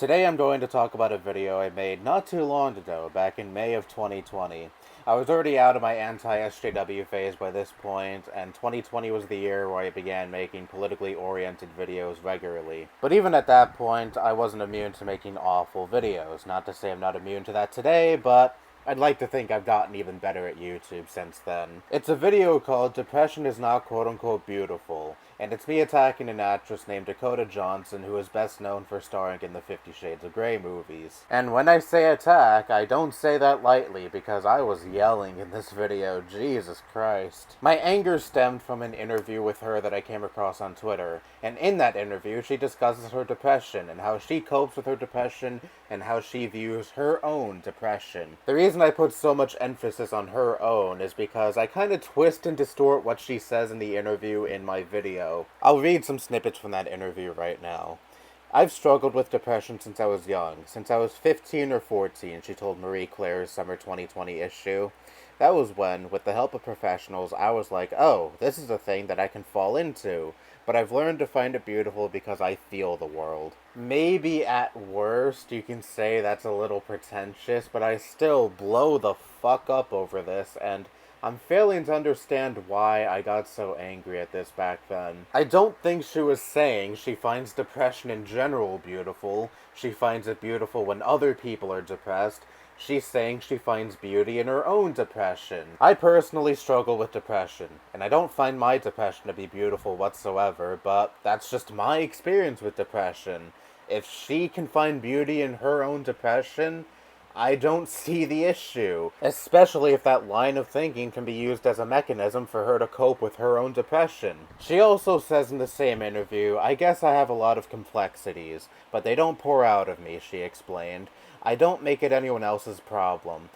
Today I'm going to talk about a video I made not too long ago, back in May of 2020. I was already out of my anti-SJW phase by this point, and 2020 was the year where I began making politically oriented videos regularly. But even at that point, I wasn't immune to making awful videos. Not to say I'm not immune to that today, but I'd like to think I've gotten even better at YouTube since then. It's a video called Depression is Not Quote-Unquote Beautiful, and it's me attacking an actress named Dakota Johnson who is best known for starring in the 50 Shades of Grey movies. And when I say attack, I don't say that lightly because I was yelling in this video, Jesus Christ. My anger stemmed from an interview with her that I came across on Twitter, and in that interview she discusses her depression and how she copes with her depression and how she views her own depression. The reason I put so much emphasis on her own is because I kind of twist and distort what she says in the interview in my video. I'll read some snippets from that interview right now. I've struggled with depression since I was young. Since I was 15 or 14, she told Marie Claire's Summer 2020 issue. That was when, with the help of professionals, I was like, oh, this is a thing that I can fall into. But I've learned to find it beautiful because I feel the world. Maybe at worst you can say that's a little pretentious, but I still blow the fuck up over this, and I'm failing to understand why I got so angry at this back then. I don't think she was saying she finds depression in general beautiful. She finds it beautiful when other people are depressed. She's saying she finds beauty in her own depression. I personally struggle with depression, and I don't find my depression to be beautiful whatsoever, but that's just my experience with depression. If she can find beauty in her own depression, I don't see the issue, especially if that line of thinking can be used as a mechanism for her to cope with her own depression. She also says in the same interview, I guess I have a lot of complexities, but they don't pour out of me, she explained. I don't make it anyone else's problem.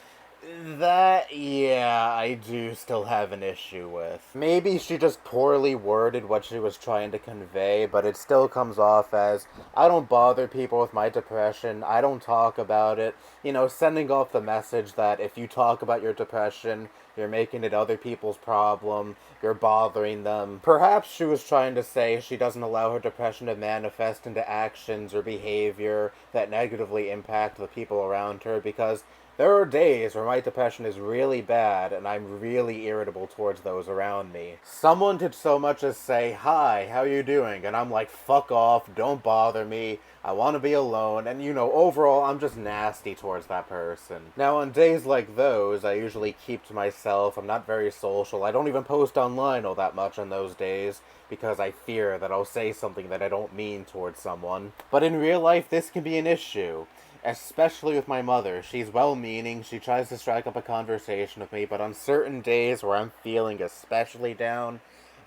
That, yeah, I do still have an issue with. Maybe she just poorly worded what she was trying to convey, but it still comes off as, I don't bother people with my depression, I don't talk about it. You know, sending off the message that if you talk about your depression, you're making it other people's problem, you're bothering them. Perhaps she was trying to say she doesn't allow her depression to manifest into actions or behavior that negatively impact the people around her, because there are days where my depression is really bad and I'm really irritable towards those around me. Someone could so much as say, hi, how you doing? And I'm like, fuck off, don't bother me, I want to be alone, and overall I'm just nasty towards that person. Now on days like those, I usually keep to myself, I'm not very social, I don't even post online all that much on those days, because I fear that I'll say something that I don't mean towards someone. But in real life, this can be an issue. Especially with my mother. She's well-meaning, she tries to strike up a conversation with me, but on certain days where I'm feeling especially down,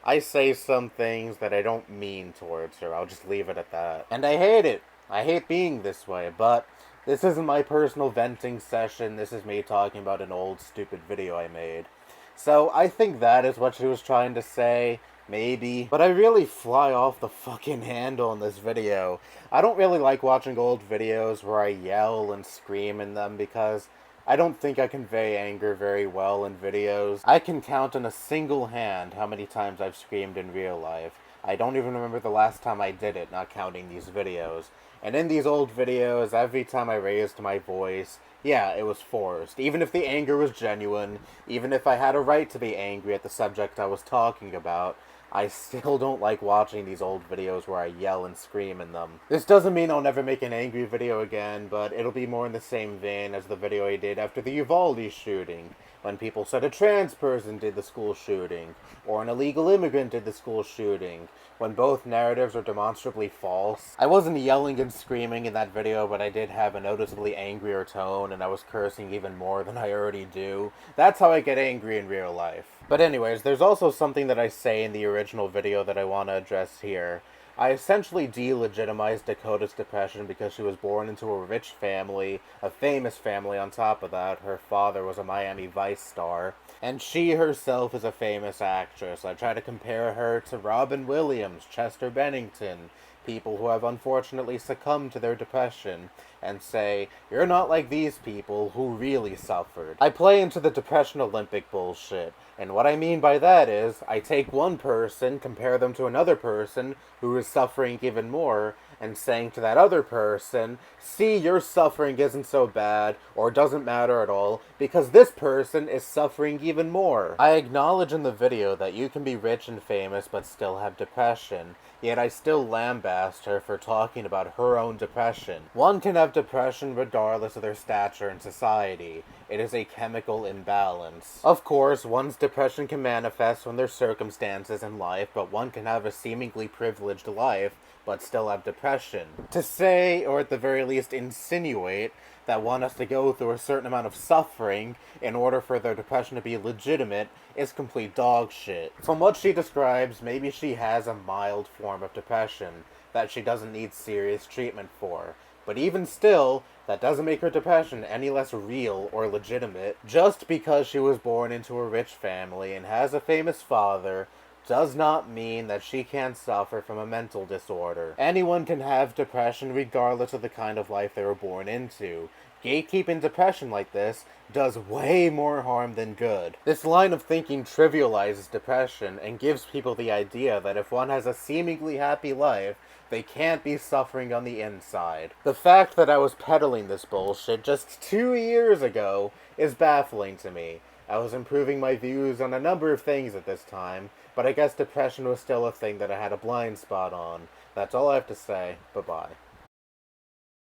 I say some things that I don't mean towards her. I'll just leave it at that. And I hate it. I hate being this way, but this isn't my personal venting session. This is me talking about an old, stupid video I made. So I think that is what she was trying to say. Maybe. But I really fly off the fucking handle in this video. I don't really like watching old videos where I yell and scream in them because I don't think I convey anger very well in videos. I can count on a single hand how many times I've screamed in real life. I don't even remember the last time I did it, not counting these videos. And in these old videos, every time I raised my voice, yeah, it was forced. Even if the anger was genuine, even if I had a right to be angry at the subject I was talking about, I still don't like watching these old videos where I yell and scream in them. This doesn't mean I'll never make an angry video again, but it'll be more in the same vein as the video I did after the Uvalde shooting, when people said a trans person did the school shooting, or an illegal immigrant did the school shooting, when both narratives are demonstrably false. I wasn't yelling and screaming in that video, but I did have a noticeably angrier tone, and I was cursing even more than I already do. That's how I get angry in real life. But anyways, there's also something that I say in the original video that I want to address here. I essentially delegitimized Dakota's depression because she was born into a rich family, a famous family on top of that. Her father was a Miami Vice star, and she herself is a famous actress. I try to compare her to Robin Williams, Chester Bennington, people who have unfortunately succumbed to their depression, and say, you're not like these people who really suffered. I play into the Depression Olympic bullshit, and what I mean by that is, I take one person, compare them to another person who is suffering even more, and saying to that other person, see, your suffering isn't so bad, or doesn't matter at all, because this person is suffering even more. I acknowledge in the video that you can be rich and famous but still have depression, yet I still lambaste her for talking about her own depression. One can have depression regardless of their stature in society. It is a chemical imbalance. Of course, one's depression can manifest when there's circumstances in life, but one can have a seemingly privileged life but still have depression. To say, or at the very least insinuate, that one has to go through a certain amount of suffering in order for their depression to be legitimate is complete dog shit. From what she describes, maybe she has a mild form of depression that she doesn't need serious treatment for. But even still, that doesn't make her depression any less real or legitimate. Just because she was born into a rich family and has a famous father does not mean that she can't suffer from a mental disorder. Anyone can have depression regardless of the kind of life they were born into. Gatekeeping depression like this does way more harm than good. This line of thinking trivializes depression and gives people the idea that if one has a seemingly happy life, they can't be suffering on the inside. The fact that I was peddling this bullshit just 2 years ago is baffling to me. I was improving my views on a number of things at this time, but I guess depression was still a thing that I had a blind spot on. That's all I have to say. Bye-bye.